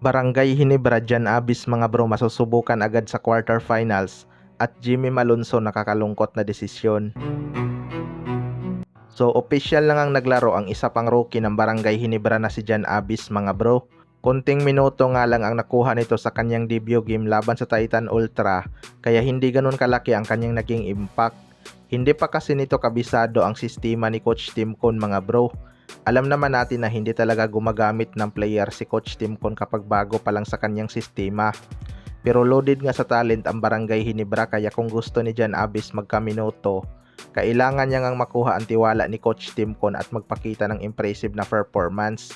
Barangay Hinebra Jan Abis mga bro, masusubukan agad sa quarterfinals at Jimmy Malonzo nakakalungkot na desisyon. So official lang ang naglaro ang isa pang rookie ng Barangay Hinebra na si Jan Abis mga bro. Konting minuto nga lang ang nakuha nito sa kanyang debut game laban sa Titan Ultra, kaya hindi ganun kalaki ang kanyang naging impact. Hindi pa kasi nito kabisado ang sistema ni Coach Tim Con mga bro. Alam naman natin na hindi talaga gumagamit ng player si Coach Tim Con kapag bago pa lang sa kanyang sistema. Pero loaded nga sa talent ang Barangay Hinebra, kaya kung gusto ni Jan Abis magkaminoto, kailangan niya ngang makuha ang tiwala ni Coach Tim Con at magpakita ng impressive na performance.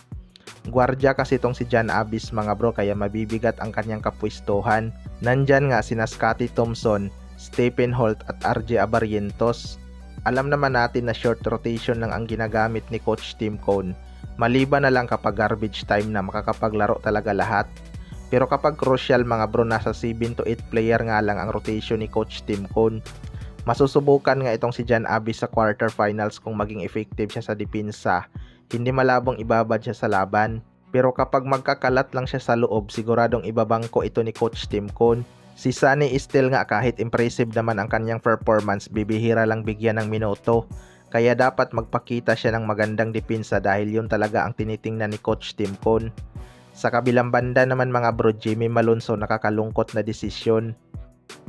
Guardia kasi itong si Jan Abis mga bro, kaya mabibigat ang kanyang kapwistuhan. Nandyan nga sina Scotty Thompson, Stephen Holt at RJ Abarrientos. Alam naman natin na short rotation lang ang ginagamit ni Coach Tim Con, maliban na lang kapag garbage time na makakapaglaro talaga lahat. Pero kapag crucial mga bro, nasa 7 to 8 player nga lang ang rotation ni Coach Tim Con. Masusubukan nga itong si Jan Abis sa quarterfinals kung maging effective siya sa depensa. Hindi malabong ibabad siya sa laban. Pero kapag magkakalat lang siya sa loob, siguradong ibabangko ito ni Coach Tim Con. Si Sunny Estel nga, kahit impressive naman ang kanyang performance, bibihira lang bigyan ng minuto. Kaya dapat magpakita siya ng magandang depensa dahil yun talaga ang tinitingnan ni Coach Tim Con. Sa kabilang banda naman mga bro, Jimmy Malonzo nakakalungkot na desisyon.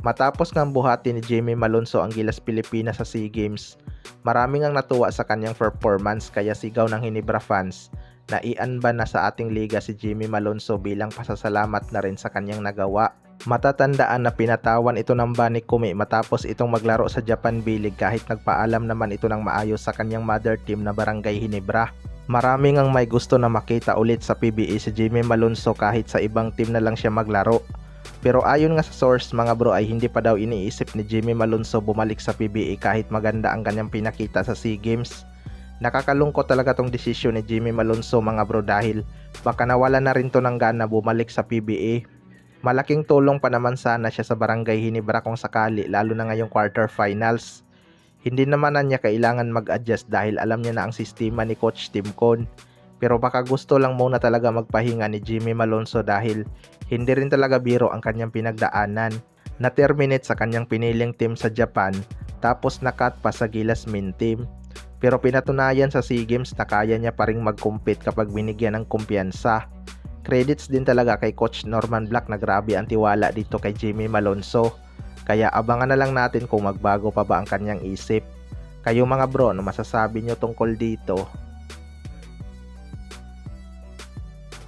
Matapos ngang buhati ni Jimmy Malonzo ang Gilas Pilipinas sa SEA Games, maraming ang natuwa sa kanyang performance, kaya sigaw ng Hinebra fans na ianban na sa ating liga si Jimmy Malonzo bilang pasasalamat na rin sa kanyang nagawa. Matatandaan na pinatawan ito ng Bani Kumi matapos itong maglaro sa Japan B-League, kahit nagpaalam naman ito ng maayos sa kanyang mother team na Barangay Hinebra. Maraming ang may gusto na makita ulit sa PBA si Jimmy Malonzo kahit sa ibang team na lang siya maglaro. Pero ayon nga sa source mga bro, ay hindi pa daw iniisip ni Jimmy Malonzo bumalik sa PBA kahit maganda ang kanyang pinakita sa SEA Games. Nakakalungkot talaga tong desisyon ni Jimmy Malonzo mga bro, dahil baka nawala na rin to ng gana bumalik sa PBA. Malaking tulong pa naman sana siya sa Barangay Hinebra kung sakali, lalo na ngayong quarterfinals. Hindi naman na niya kailangan mag-adjust dahil alam niya na ang sistema ni Coach Tim Con. Pero baka gusto lang muna talaga magpahinga ni Jimmy Malonzo dahil hindi rin talaga biro ang kanyang pinagdaanan. Na-terminate sa kanyang piniling team sa Japan, tapos na-cut pa sa Gilas main team. Pero pinatunayan sa SEA Games na kaya niya pa ring mag-compete kapag binigyan ng kumpiyansa. Credits din talaga kay Coach Norman Black na grabe ang tiwala dito kay Jimmy Malonzo. Kaya abangan na lang natin kung magbago pa ba ang kanyang isip. Kayo mga bro, ano masasabi nyo tungkol dito?